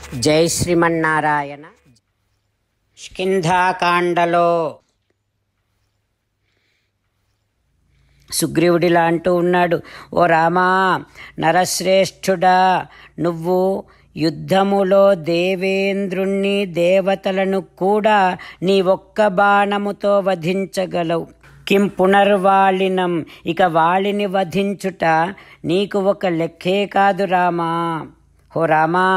జై శ్రీమన్నారాయణ. కిష్కింధాకాండలో సుగ్రీవుడిలా అంటూ ఉన్నాడు, ఓ రామా, నరశ్రేష్ఠుడా, నువ్వు యుద్ధములో దేవేంద్రుణ్ణి దేవతలను కూడా నీ ఒక్క బాణముతో వధించగలవు. కిం పునర్వాళినం, ఇక వాళిని వధించుట నీకు ఒక లెక్కే కాదు రామా. ఓ రామా,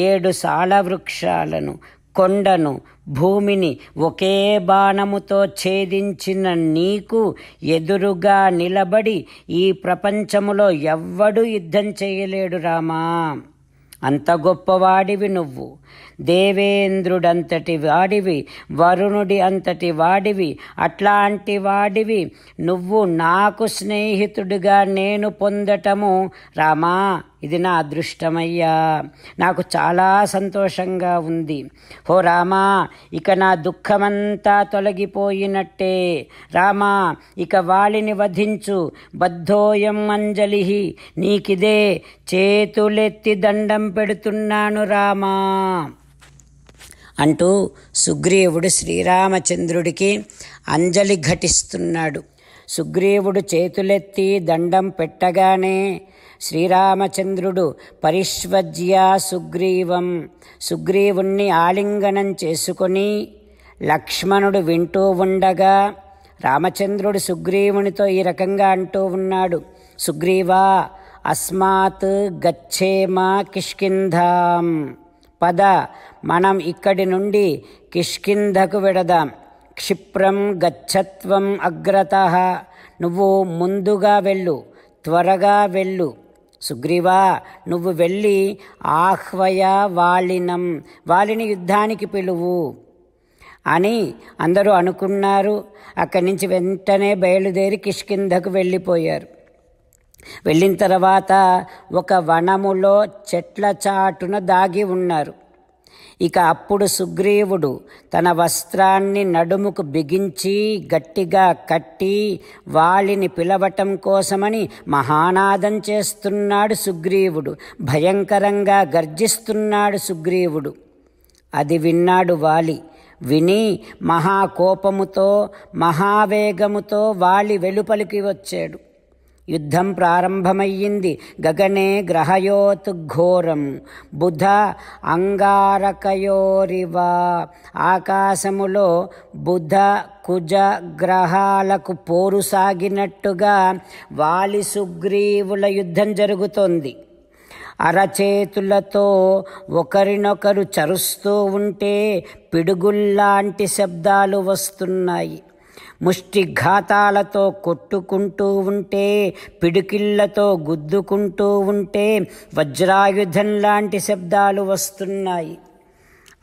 7 సాల వృక్షాలను, కొండను, భూమిని ఒకే బాణముతో ఛేదించిన నీకు ఎదురుగా నిలబడి ఈ ప్రపంచములో ఎవ్వడూ యుద్ధం చేయలేడు రామా. అంత గొప్పవాడివి నువ్వు. దేవేంద్రుడంతటి వాడివి, వరుణుడి అంతటి వాడివి. అట్లాంటి వాడివి నువ్వు నాకు స్నేహితుడిగా నేను పొందటము రామా, ఇది నా అదృష్టమయ్యా. నాకు చాలా సంతోషంగా ఉంది. ఓ రామా, ఇక నా దుఃఖమంతా తొలగిపోయినట్టే. రామా, ఇక వాలిని వధించు. బద్ధోయం అంజలి, నీకిదే చేతులెత్తి దండం పెడుతున్నాను రామా అంటూ సుగ్రీవుడు శ్రీరామచంద్రుడికి అంజలి ఘటిస్తున్నాడు. సుగ్రీవుడు చేతులెత్తి దండం పెట్టగానే శ్రీరామచంద్రుడు పరిష్వజ్య సుగ్రీవం, సుగ్రీవుణ్ణి ఆలింగనం చేసుకొని లక్ష్మణుడు వింటూ ఉండగా రామచంద్రుడు సుగ్రీవునితో ఈ రకంగా అంటూ ఉన్నాడు, సుగ్రీవా, అస్మాత్ గచ్చేమ కిష్కింధాం, పద, మనం ఇక్కడి నుండి కిష్కింధకు వెడదాం. క్షిప్రం గచ్చత్వం అగ్రతః, నువ్వు ముందుగా వెళ్ళు, త్వరగా వెళ్ళు. సుగ్రీవా, నువ్వు వెళ్ళి ఆహ్వయ వాలినం, వాలిని యుద్ధానికి పిలువు అని అందరూ అనుకున్నారు. అక్కడి నుంచి వెంటనే బయలుదేరి కిష్కింధకు వెళ్ళిపోయారు. వెళ్ళిన తర్వాత ఒక వనములో చెట్ల చాటున దాగి ఉన్నారు. ఇక అప్పుడు సుగ్రీవుడు తన వస్త్రాన్ని నడుముకు బిగించి గట్టిగా కట్టి వాలిని పిలవటం కోసమని మహానాదం చేస్తున్నాడు సుగ్రీవుడు. భయంకరంగా గర్జిస్తున్నాడు సుగ్రీవుడు. అది విన్నాడు వాలి. విని మహాకోపముతో మహావేగముతో వాలి వెలుపలికి వచ్చాడు. యుద్ధం ప్రారంభమయ్యింది. గగనే గ్రహయోత్ ఘోరం బుధ అంగారకయోరివ, ఆకాశములో బుధ కుజ గ్రహాలకు పోరు సాగినట్టుగా వాలి సుగ్రీవుల యుద్ధం జరుగుతోంది. అరచేతులతో ఒకరినొకరు చరుస్తూ ఉంటే పిడుగుల్లాంటి శబ్దాలు వస్తున్నాయి. ముష్టిఘాతాలతో కొట్టుకుంటూ ఉంటే, పిడికిళ్లతో గుద్దుకుంటూ ఉంటే వజ్రాయుధం లాంటి శబ్దాలు వస్తున్నాయి.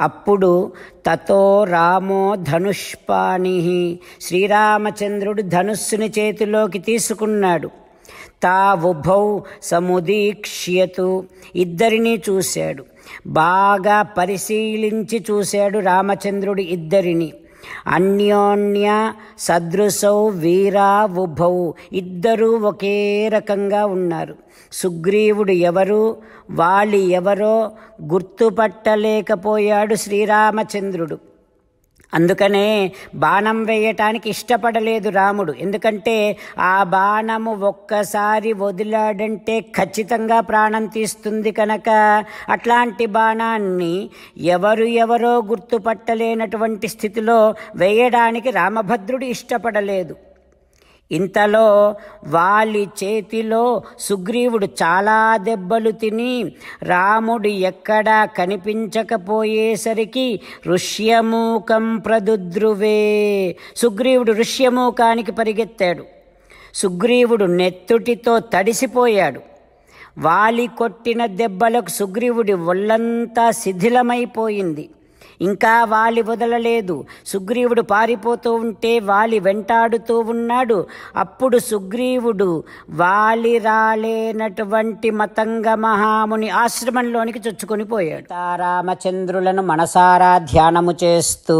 అప్పుడు తతో రామో ధనుష్పాణి, శ్రీరామచంద్రుడు ధనుస్సుని చేతిలోకి తీసుకున్నాడు. తావుభౌ సముదీక్ష్యతు, ఇద్దరినీ చూశాడు. బాగా పరిశీలించి చూశాడు రామచంద్రుడు ఇద్దరిని. అన్యోన్య సదృశౌ వీరా ఉభౌ, ఇద్దరూ ఒకే రకంగా ఉన్నారు. సుగ్రీవుడు ఎవరు, వాలి ఎవరో గుర్తుపట్టలేకపోయాడు శ్రీరామచంద్రుడు. అందుకనే బాణం వేయటానికి ఇష్టపడలేదు రాముడు. ఎందుకంటే ఆ బాణము ఒక్కసారి వదిలాడంటే ఖచ్చితంగా ప్రాణం తీస్తుంది కనుక అట్లాంటి బాణాన్ని ఎవరో గుర్తుపట్టలేనటువంటి స్థితిలో వేయడానికి రామభద్రుడు ఇష్టపడలేదు. ఇంతలో వాలి చేతిలో సుగ్రీవుడు చాలా దెబ్బలు తిని రాముడు ఎక్కడా కనిపించకపోయేసరికి ఋష్యమూకం ప్రదుద్రువే, సుగ్రీవుడు ఋష్యమూకానికి పరిగెత్తాడు. సుగ్రీవుడు నెత్తుటితో తడిసిపోయాడు. వాలి కొట్టిన దెబ్బలకు సుగ్రీవుడి ఒళ్ళంతా శిథిలమైపోయింది. ఇంకా వాలి వదలలేదు. సుగ్రీవుడు పారిపోతూ ఉంటే వాలి వెంటాడుతూ ఉన్నాడు. అప్పుడు సుగ్రీవుడు వాలి రాలేనటువంటి మతంగ మహాముని ఆశ్రమంలోనికి చొచ్చుకొని పోయాడు. రామచంద్రులను మనసారా ధ్యానము చేస్తూ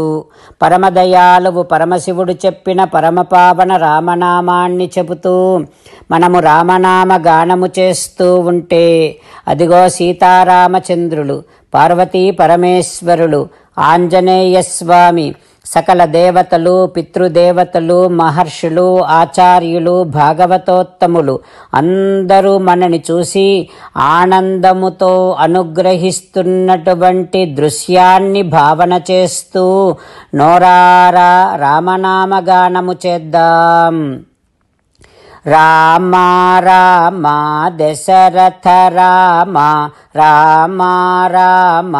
పరమదయాలువు పరమశివుడు చెప్పిన పరమపావన రామనామాన్ని చెబుతూ మనము రామనామ గానము చేస్తూ ఉంటే అదిగో సీతారామచంద్రులు పార్వతీ పరమేశ్వరులు, ఆంజనేయ స్వామి, సకల దేవతలు, పితృదేవతలు, మహర్షులు, ఆచార్యులు, భాగవతోత్తములు అందరూ మనని చూసి ఆనందముతో అనుగ్రహిస్తున్నటువంటి దృశ్యాన్ని భావన చేస్తూ నోరారా రామనామగానము చేద్దాం. రామ రామ దశరథ రామ, రామ రామ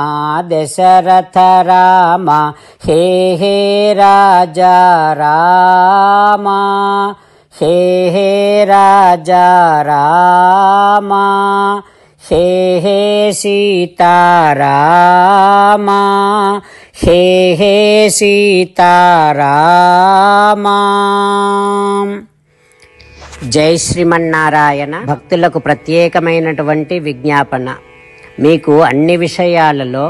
దశరథ రామ, హే హే రాజా రామ, హే హే రాజా రామ, హే హే సీతారామ, హే హే సీతారామ. జై శ్రీమన్నారాయణ. భక్తులకు ప్రత్యేకమైనటువంటి విజ్ఞాపన. మీకు అన్ని విషయాలలో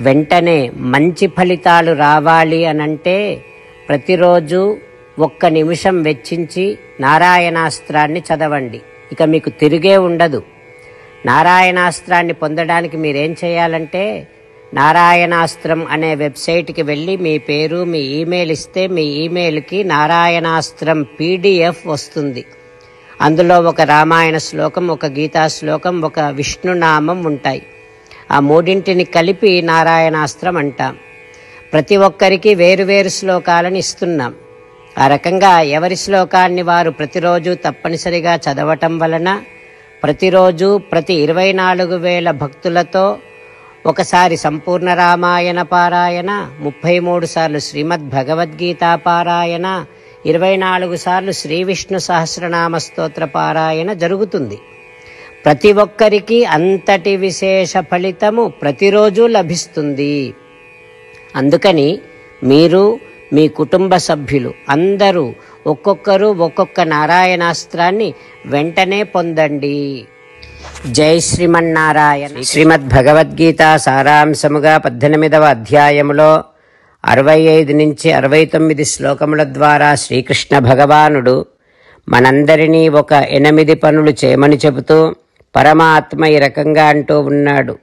వెంటనే మంచి ఫలితాలు రావాలి అనంటే ప్రతిరోజు 1 నిమిషం వెచ్చించి నారాయణాస్త్రాన్ని చదవండి. ఇక మీకు తిరిగే ఉండదు. నారాయణాస్త్రాన్ని పొందడానికి మీరేం చేయాలంటే నారాయణాస్త్రం అనే వెబ్సైట్కి వెళ్ళి మీ పేరు, మీ ఈమెయిల్ ఇస్తే మీ ఈమెయిల్కి నారాయణాస్త్రం PDF వస్తుంది. అందులో ఒక రామాయణ శ్లోకం, ఒక గీతా శ్లోకం, ఒక విష్ణునామం ఉంటాయి. ఆ మూడింటిని కలిపి నారాయణాస్త్రం అంటాం. ప్రతి ఒక్కరికి వేరువేరు శ్లోకాలను ఇస్తున్నాం. ఆ రకంగా ఎవరి శ్లోకాన్ని వారు ప్రతిరోజు తప్పనిసరిగా చదవటం వలన ప్రతిరోజు ప్రతి 24,000 భక్తులతో ఒకసారి సంపూర్ణ రామాయణ పారాయణ, 33 సార్లు శ్రీమద్ భగవద్గీత పారాయణ, 24 సార్లు శ్రీ విష్ణు సహస్రనామ స్తోత్ర పారాయణ జరుగుతుంది. ప్రతి ఒక్కరికి అంతటి విశేష ఫలితము ప్రతిరోజు లభిస్తుంది. అందుకని మీరు, మీ కుటుంబ సభ్యులు అందరూ ఒక్కొక్కరు ఒక్కొక్క నారాయణాస్త్రాన్ని వెంటనే పొందండి. జై శ్రీమన్నారాయణ. శ్రీమద్ భగవద్గీత సారాంశముగా 18వ అధ్యాయములో 65 నుంచి 69 శ్లోకముల ద్వారా శ్రీకృష్ణ భగవానుడు మనందరినీ ఒక 8 పనులు చేయమని చెబుతూ పరమాత్మ ఈ రకంగా అంటూ ఉన్నాడు.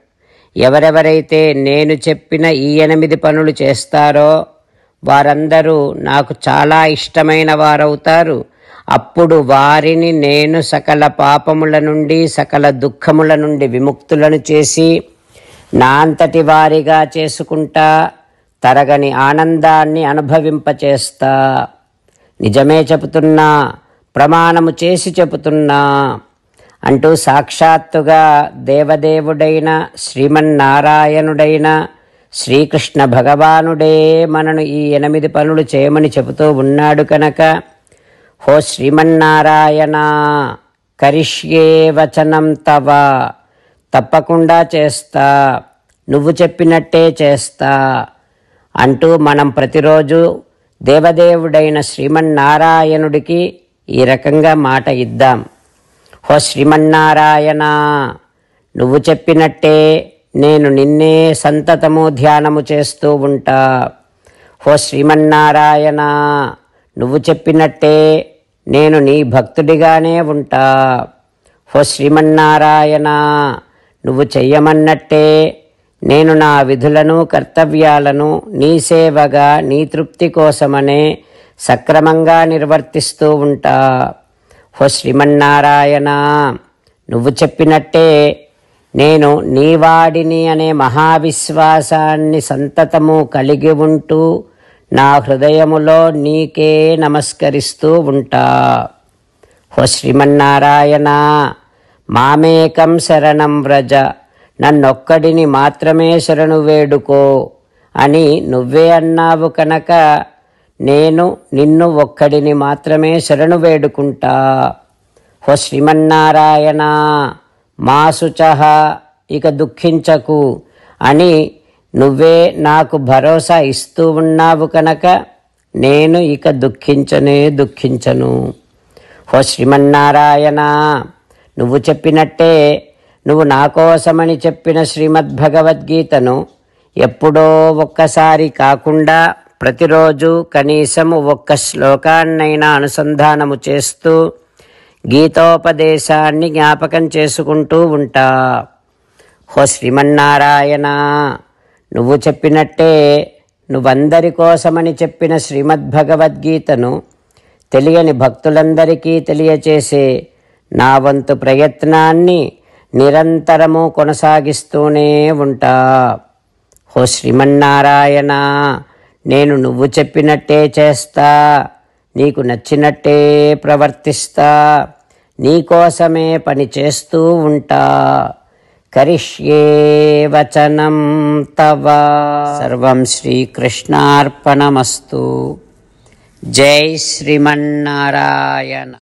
ఎవరెవరైతే నేను చెప్పిన ఈ 8 పనులు చేస్తారో వారందరూ నాకు చాలా ఇష్టమైన వారవుతారు. అప్పుడు వారిని నేను సకల పాపముల నుండి, సకల దుఃఖముల నుండి విముక్తులను చేసి నా అంతటి వారిగా చేసుకుంటా, తరగని ఆనందాన్ని అనుభవింపచేస్తా. నిజమే చెబుతున్నా, ప్రమాణము చేసి చెబుతున్నా అంటూ సాక్షాత్తుగా దేవదేవుడైన శ్రీమన్నారాయణుడైన శ్రీకృష్ణ భగవానుడే మనను ఈ 8 పనులు చేయమని చెబుతూ ఉన్నాడు కనుక, హో శ్రీమన్నారాయణ, కరిష్యే వచనం తవ, తప్పకుండా చేస్తా, నువ్వు చెప్పినట్టే చేస్తా అంటూ మనం ప్రతిరోజు దేవదేవుడైన శ్రీమన్నారాయణుడికి ఈ రకంగా మాట ఇద్దాం. హో శ్రీమన్నారాయణ, నువ్వు చెప్పినట్టే నేను నిన్నే సంతతము ధ్యానము చేస్తూ ఉంటా. హో శ్రీమన్నారాయణ, నువ్వు చెప్పినట్టే నేను నీ భక్తుడిగానే ఉంటా. హో శ్రీమన్నారాయణ, నువ్వు చెయ్యమన్నట్టే నేను నా విధులను, కర్తవ్యాలను నీ సేవగా, నీ తృప్తి కోసమనే సక్రమంగా నిర్వర్తిస్తూ ఉంటా. హో శ్రీమన్నారాయణ, నువ్వు చెప్పినట్టే నేను నీవాడిని అనే మహావిశ్వాసాన్ని సంతతము కలిగి ఉంటూ నా హృదయములో నీకే నమస్కరిస్తూ ఉంటా. హో శ్రీమన్నారాయణ, మామేకం శరణం వ్రజ, నన్నొక్కడిని మాత్రమే శరణు వేడుకో అని నువ్వే అన్నావు కనుక నేను నిన్ను ఒక్కడిని మాత్రమే శరణు వేడుకుంటా. హో శ్రీమన్నారాయణ, మా శుచః, ఇక దుఃఖించకు అని నువ్వే నాకు భరోసా ఇస్తూ ఉన్నావు కనుక నేను ఇక దుఃఖించను. హో శ్రీమన్నారాయణ, నువ్వు చెప్పినట్టే నువ్వు నా కోసమని చెప్పిన శ్రీమద్భగవద్గీతను ఎప్పుడో ఒక్కసారి కాకుండా ప్రతిరోజు కనీసం 1 శ్లోకాన్నైనా అనుసంధానము చేస్తూ గీతోపదేశాన్ని జ్ఞాపకం చేసుకుంటూ ఉంటా. హో శ్రీమన్నారాయణ, నువ్వు చెప్పినట్టే నువ్వందరి కోసమని చెప్పిన శ్రీమద్భగవద్గీతను తెలియని భక్తులందరికీ తెలియచేసే నా వంతు ప్రయత్నాన్ని నిరంతరము కొనసాగిస్తూనే ఉంటా. హో శ్రీమన్నారాయణ, నేను నువ్వు చెప్పినట్టే చేస్తా, నీకు నచ్చినట్టే ప్రవర్తిస్తా, నీకోసమే పని చేస్తూ ఉంటా. కరిష్యే వచనం తవ. సర్వం శ్రీకృష్ణార్పణమస్తు. జై శ్రీమన్నారాయణ.